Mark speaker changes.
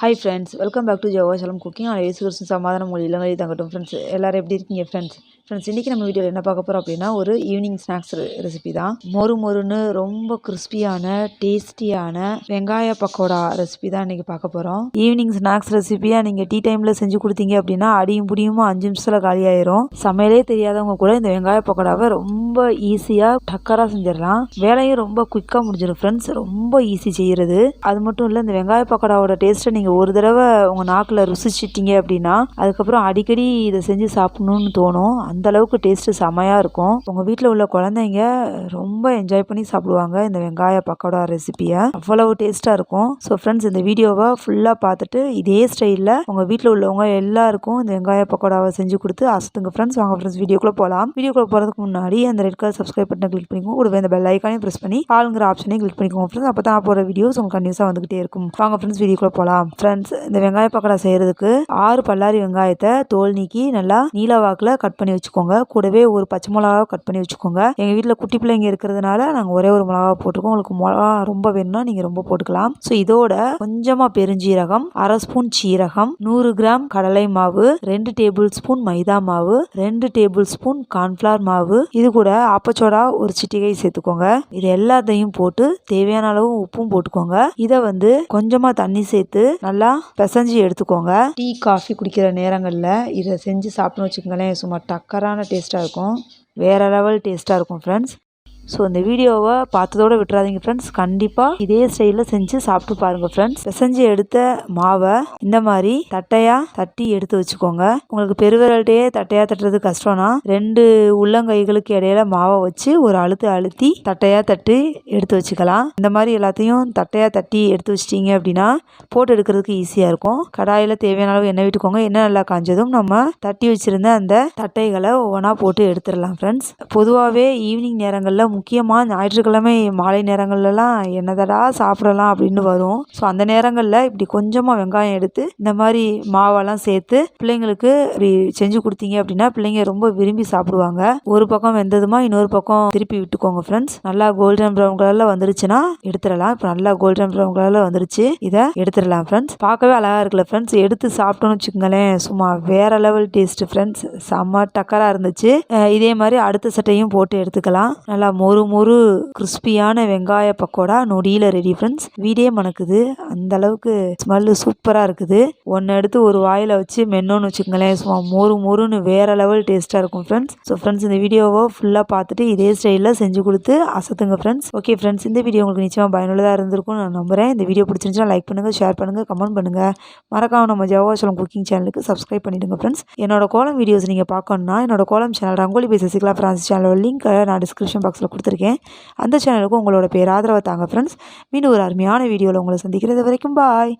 Speaker 1: Hi friends, welcome back to Jehovah Shalom cooking. இயேசு கிறிஸ்து சமாதானம் உங்கள் இல்லங்களில் தங்கட்டும். ஃப்ரெண்ட்ஸ் எல்லோரும் எப்படி இருக்கீங்க? ஃப்ரெண்ட்ஸ் இன்றைக்கி நம்ம வீடியோவில் என்ன பார்க்க போகிறோம் அப்படின்னா, ஒரு ஈவினிங் ஸ்நாக்ஸ் ரெசிபி தான். மொறுன்னு ரொம்ப கிறிஸ்பியான டேஸ்டியான வெங்காய பக்கோடா ரெசிபி தான் இன்றைக்கி பார்க்க போகிறோம். ஈவினிங் ஸ்நாக்ஸ் ரெசிபியாக நீங்கள் டீ டைமில் செஞ்சு கொடுத்தீங்க அப்படின்னா அடியும் புடியுமா 5 நிமிஷத்தில் காலியாயிரும். சமையலே தெரியாதவங்க கூட இந்த வெங்காய பக்கோடாவை ரொம்ப ஈஸியாக டக்கராக செஞ்சிடலாம். வேலையும் ரொம்ப குயிக்காக முடிஞ்சிடும் ஃப்ரெண்ட்ஸ். ரொம்ப ஈஸி செய்கிறது. அது மட்டும் இல்லை, இந்த வெங்காய பக்கோடாவோட டேஸ்ட்டை நீங்கள் ஒரு தடவை உங்கள் நாக்கில் ருசிச்சிட்டிங்க அப்படின்னா அதுக்கப்புறம் அடிக்கடி இதை செஞ்சு சாப்பிடணும்னு தோணும். அந்த அளவுக்கு டேஸ்ட்டு செமையாக இருக்கும். உங்கள் வீட்டில் உள்ள குழந்தைங்க ரொம்ப என்ஜாய் பண்ணி சாப்பிடுவாங்க இந்த வெங்காய பக்கோடா ரெசிபியை. அவ்வளவு டேஸ்ட்டாக இருக்கும். ஸோ ஃப்ரெண்ட்ஸ், இந்த வீடியோவை ஃபுல்லாக பார்த்துட்டு இதே ஸ்டைலில் உங்கள் வீட்டில் உள்ளவங்க எல்லாருக்கும் இந்த வெங்காய பக்கோடாவை செஞ்சு கொடுத்து அசத்துங்க ஃப்ரெண்ட்ஸ். வாங்க ஃப்ரெண்ட்ஸ், வீடியோக்குள்ளே போகலாம். வீடியோக்குள்ளே போகிறதுக்கு முன்னாடி அந்த ரெட் கலர் சப்ஸ்கிரைப் பட்டனை கிளிக் பண்ணிக்கோங்க. கூடவே இந்த பெல் ஐக்கானையும் ப்ரெஸ் பண்ணி ஆளுங்கிற ஆப்ஷனையும் கிளிக் பண்ணிக்கோங்க ஃப்ரெண்ட்ஸ். அப்போ தான் போகிற வீடியோஸ் உங்களுக்கு கண்டிப்பாக வந்துகிட்டே இருக்கும். வாங்க ஃப்ரெண்ட்ஸ், வீடியோக்குள்ளே போகலாம். ஃப்ரெண்ட்ஸ், இந்த வெங்காய பக்கோடா செய்கிறதுக்கு 6 பல்லாரி வெங்காயத்தை தோல் நீக்கி நல்லா நீல வாக்கில் கட் பண்ணி வச்சுக்கோங்க. கூடவே ஒரு பச்சை மிளகா கட் பண்ணி வச்சுக்கோங்க. எங்கள் வீட்டில் குட்டி பிள்ளைங்க இருக்கிறதுனால நாங்கள் ஒரே ஒரு மிளகா போட்டிருக்கோம். உங்களுக்கு மிளகா ரொம்ப வேணும்னா நீங்கள் ரொம்ப போட்டுக்கலாம். ஸோ இதோட கொஞ்சமாக பெருஞ்சீரகம், 1/2 ஸ்பூன் சீரகம், 100 கிராம் கடலை மாவு, 2 டேபிள் ஸ்பூன் மைதா மாவு, 2 டேபிள் ஸ்பூன் கார்ன்ஃப்ளவர் மாவு, இது கூட ஆப்பச்சோடா ஒரு சிட்டிகை சேர்த்துக்கோங்க. இது எல்லாத்தையும் போட்டு தேவையான அளவு உப்பும் போட்டுக்கோங்க. இதை கொஞ்சமாக தண்ணி சேர்த்து நல்லா பிசைஞ்சு எடுத்துக்கோங்க. டீ காஃபி குடிக்கிற நேரங்களில் இதை செஞ்சு சாப்பிட்ணும் வச்சுக்கோங்களேன், சும்மா டக்கரான டேஸ்ட்டாக இருக்கும். வேறு லெவல் டேஸ்ட்டாக இருக்கும் ஃப்ரெண்ட்ஸ். ஸோ இந்த வீடியோவை பார்த்ததோடு விட்டுறாதீங்க ஃப்ரெண்ட்ஸ். கண்டிப்பாக இதே ஸ்டைலில் செஞ்சு சாப்பிட்டு பாருங்கள் ஃப்ரெண்ட்ஸ். பிசைஞ்சு எடுத்த மாவை இந்த மாதிரி தட்டையாக தட்டி எடுத்து வச்சுக்கோங்க. உங்களுக்கு பெருவிரல்கிட்டே தட்டையாக தட்டுறது கஷ்டம்னா 2 உள்ளங்கைகளுக்கு இடையில மாவை வச்சு ஒரு அழுத்தி தட்டையாக தட்டி எடுத்து வச்சுக்கலாம். இந்த மாதிரி எல்லாத்தையும் தட்டையாக தட்டி எடுத்து வச்சிட்டிங்க அப்படின்னா போட்டு எடுக்கிறதுக்கு ஈஸியாக இருக்கும். கடாயில் தேவையான அளவு எண்ணெய் விட்டுக்கோங்க. எண்ணெய் நல்லா காஞ்சதும் நம்ம தட்டி வச்சுருந்த அந்த தட்டைகளை ஒவ்வொன்றா போட்டு எடுத்துடலாம் ஃப்ரெண்ட்ஸ். பொதுவாகவே ஈவினிங் நேரங்களில், முக்கியமாக ஞாயிற்றுக்கிழமை மாலை நேரங்கள்லாம் என்னதடா சாப்பிடலாம் அப்படின்னு வரும். ஸோ அந்த நேரங்களில் இப்படி கொஞ்சமாக வெங்காயம் எடுத்து இந்த மாதிரி மாவெல்லாம் சேர்த்து பிள்ளைங்களுக்கு இப்படி செஞ்சு கொடுத்தீங்க அப்படின்னா பிள்ளைங்க ரொம்ப விரும்பி சாப்பிடுவாங்க. ஒரு பக்கம் வெந்ததுமா இன்னொரு பக்கம் திருப்பி விட்டுக்கோங்க ஃப்ரெண்ட்ஸ். நல்லா கோல்டன் ப்ரௌன் கலரில் வந்துருச்சுன்னா எடுத்துடலாம். இப்போ நல்லா கோல்டன் ப்ரௌன் கலரில் வந்துருச்சு, இதை எடுத்துடலாம் ஃப்ரெண்ட்ஸ். பார்க்கவே அழகாக இருக்குல்ல ஃப்ரெண்ட்ஸ். எடுத்து சாப்பிட்டோன்னு வச்சுக்கோங்களேன், சும்மா வேற லெவல் டேஸ்ட்டு ஃப்ரெண்ட்ஸ். செம்ம டக்கராக இருந்துச்சு. இதே மாதிரி அடுத்த சட்டையும் போட்டு எடுத்துக்கலாம். நல்லா மொறு கிறிஸ்பியான வெங்காய பக்கோடா நொடியில் ரெடி ஃப்ரெண்ட்ஸ். வீடே மணக்குது, அந்த அளவுக்கு ஸ்மெல்லு சூப்பராக இருக்குது. ஒன்று எடுத்து ஒரு வாயில் வச்சு மென்னோன்னு வச்சுக்கோங்களேன், சும்மா மொறுன்னு வேற லெவல் டேஸ்ட்டாக இருக்கும் ஃப்ரெண்ட்ஸ். ஸோ ஃப்ரெண்ட்ஸ், இந்த வீடியோவை ஃபுல்லாக பார்த்துட்டு இதே ஸ்டைலில் செஞ்சு கொடுத்து அசத்துங்க ஃப்ரெண்ட்ஸ். ஓகே ஃப்ரெண்ட்ஸ், இந்த வீடியோ உங்களுக்கு நிச்சயமாக பயனுள்ளதாக இருந்திருக்கும் நான் நம்புகிறேன். இந்த வீடியோ பிடிச்சிருந்துச்சுன்னா லைக் பண்ணுங்கள், ஷேர் பண்ணுங்கள், கமெண்ட் பண்ணுங்கள். மறக்காம நம்ம ஜெகோவா ஷாலம் குக்கிங் சேனலுக்கு சப்ஸ்கிரைப் பண்ணிவிடுங்க ஃப்ரெண்ட்ஸ். என்னோட கோலம் வீடியோஸ் நீங்கள் பார்க்கணுன்னா என்னோட கோலம் channel Rangoli by Sasikala Frans சேனலோட லிங்க் நான் டிஸ்கிரிப்ஷன் பாக்ஸில் கொடுத்துருக்கேன். அந்த சேனலுக்கும் உங்களோட பேர் ஆதரவை தாங்க ஃப்ரெண்ட்ஸ். மீண்டும் ஒரு அருமையான வீடியோவில் உங்களை சந்திக்கிறது வரைக்கும் பாய்.